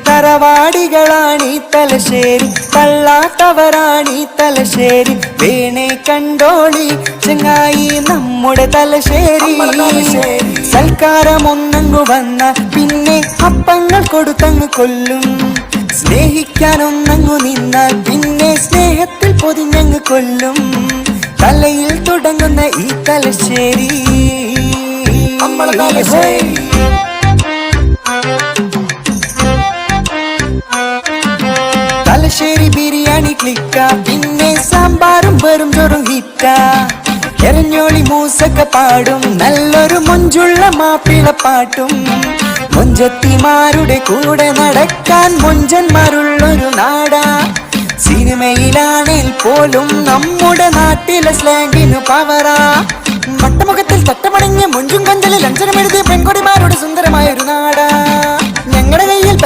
തറവാടികളാണീ തലശ്ശേരി, തള്ളാത്തവരാണീ തലശ്ശേരി. വേണേ കണ്ടോളി ചങ്ങായി നമ്മുടെ തലശ്ശേരി. സൽക്കാരമൊന്നങ്ങു വന്ന പിന്നെ അപ്പങ്ങൾ കൊടുത്തങ്ങ് കൊല്ലും. സ്നേഹിക്കാനൊന്നങ്ങു നിന്നാൽ പിന്നെ സ്നേഹത്തിൽ പൊതിഞ്ഞങ്ങ് കൊല്ലും. തലയിൽ തുടങ്ങുന്ന ഈ തലശ്ശേരി തലശ്ശേരി ബിരിയാണി ക്ലിക്ക, പിന്നെ സാമ്പാറും വെറും ചോറും ഹിറ്റ. എരഞ്ഞോളി മൂസൊക്കെ പാടും നല്ലൊരു മൊഞ്ചുള്ള മാപ്പിള പാട്ടും. മൊഞ്ചത്തിമാരുടെ കൂടെ നടക്കാൻ മൊഞ്ചന്മാരുള്ളൊരു നാടാ. സിനിമയിലാണെങ്കിൽ പോലും നമ്മുടെ നാട്ടിലെ സ്ലാങ്ങിന് പവറാ. വട്ടമുഖത്തിൽ തട്ടമടങ്ങിയ മൊഞ്ചും കഞ്ചലിൽ അഞ്ചനമെഴുതിയ പെൺകൊടിമാരുടെ സുന്ദരമായ ഒരു നാടാ. ഞങ്ങളുടെ കയ്യിൽ